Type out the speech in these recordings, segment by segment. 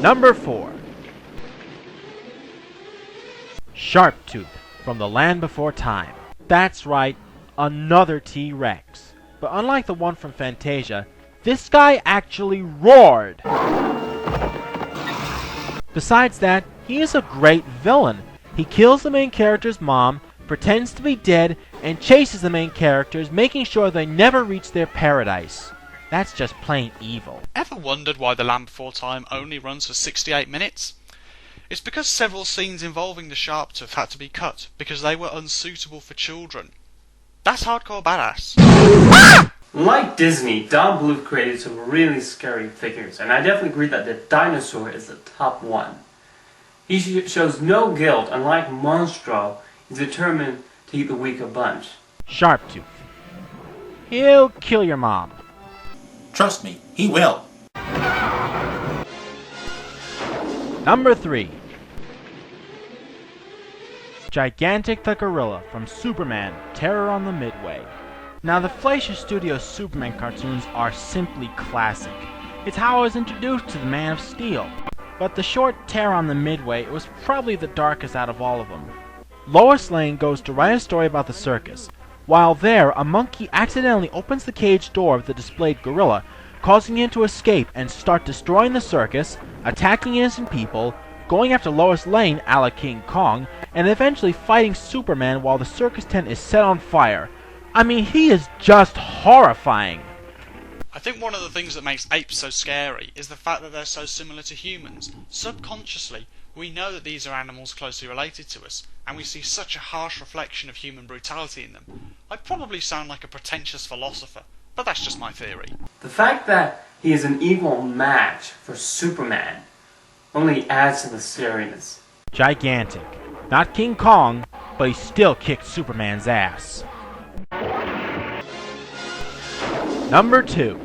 Number 4. Sharptooth from the Land Before Time. That's right, another T-Rex. But unlike the one from Fantasia, this guy actually roared! Besides that, he is a great villain. He kills the main character's mom, pretends to be dead, and chases the main characters, making sure they never reach their paradise. That's just plain evil. Ever wondered why The Land Before Time only runs for 68 minutes? It's because several scenes involving the Sharptooth had to be cut because they were unsuitable for children. That's hardcore badass. Like Disney, Don Bluth created some really scary figures, and I definitely agree that the dinosaur is the top one. He shows no guilt, unlike Monstro, he's determined to eat the weaker bunch. Sharptooth. He'll kill your mom. Trust me, he will. Number 3. Gigantic the Gorilla from Superman, Terror on the Midway. Now the Fleischer Studios Superman cartoons are simply classic. It's how I was introduced to the Man of Steel. But the short Terror on the Midway was probably the darkest out of all of them. Lois Lane goes to write a story about the circus. While there, a monkey accidentally opens the cage door of the displayed gorilla, causing him to escape and start destroying the circus, attacking innocent people, going after Lois Lane a la King Kong, and eventually fighting Superman while the circus tent is set on fire. I mean, he is just horrifying. I think one of the things that makes apes so scary is the fact that they're so similar to humans. Subconsciously, we know that these are animals closely related to us, and we see such a harsh reflection of human brutality in them. I probably sound like a pretentious philosopher, but that's just my theory. The fact that he is an equal match for Superman only adds to the scariness. Gigantic. Not King Kong, but he still kicked Superman's ass. Number 2.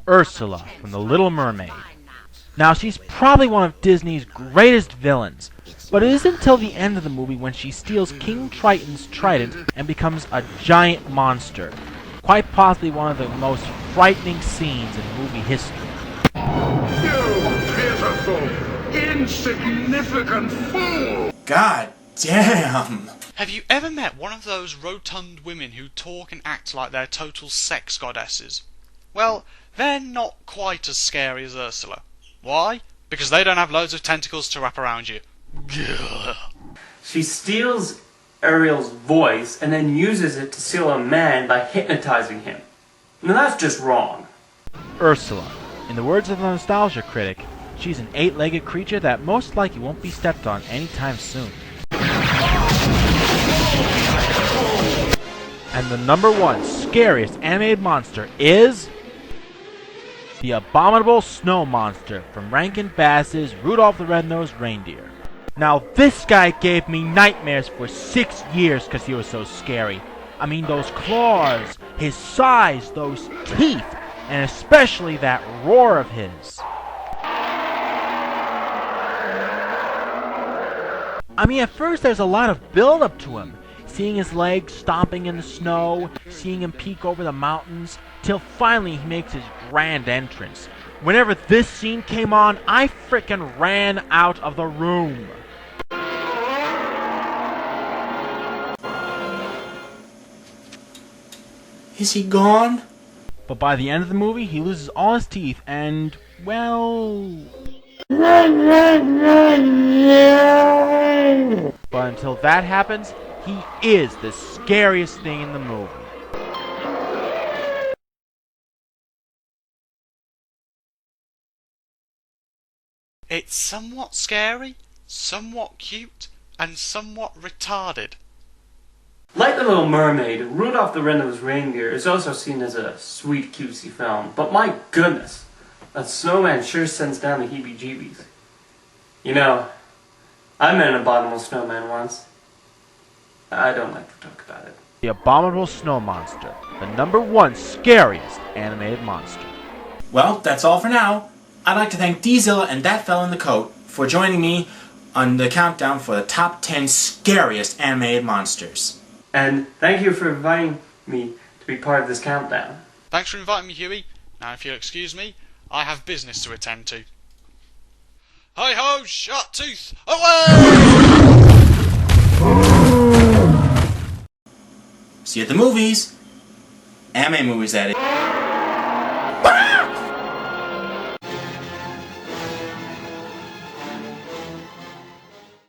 Ursula from The Little Mermaid. Now she's probably one of Disney's greatest villains, but it isn't until the end of the movie when she steals King Triton's trident and becomes a giant monster. Quite possibly one of the most frightening scenes in movie history. You pitiful, insignificant fool! God damn! Have you ever met one of those rotund women who talk and act like they're total sex goddesses? Well, they're not quite as scary as Ursula. Why? Because they don't have loads of tentacles to wrap around you. She steals Ariel's voice and then uses it to steal a man by hypnotizing him. Now that's just wrong. Ursula. In the words of the Nostalgia Critic, she's an 8-legged creature that most likely won't be stepped on anytime soon. And the number 1 scariest animated monster is the abominable snow monster from Rankin Bass's Rudolph the Red-Nosed Reindeer. Now this guy gave me nightmares for 6 years because he was so scary. I mean, those claws, his size, those teeth, and especially that roar of his. I mean, at first there's a lot of build-up to him. Seeing his legs stomping in the snow, seeing him peek over the mountains, till finally he makes his grand entrance. Whenever this scene came on, I frickin' ran out of the room. Is he gone? But by the end of the movie, he loses all his teeth and, well... But until that happens, he is the scariest thing in the movie. It's somewhat scary, somewhat cute, and somewhat retarded. Like The Little Mermaid, Rudolph the Red-Nosed Reindeer is also seen as a sweet, cutesy film. But my goodness, that snowman sure sends down the heebie-jeebies. You know, I met an abominable snowman once. I don't like to talk about it. The Abominable Snow Monster, the number 1 scariest animated monster. Well, that's all for now. I'd like to thank Dzillaa and That Fellow in the Coat for joining me on the countdown for the top 10 scariest animated monsters. And thank you for inviting me to be part of this countdown. Thanks for inviting me, Huey. Now if you'll excuse me, I have business to attend to. Hi ho, Sharptooth, away! See you at the movies. Anime movies, that is.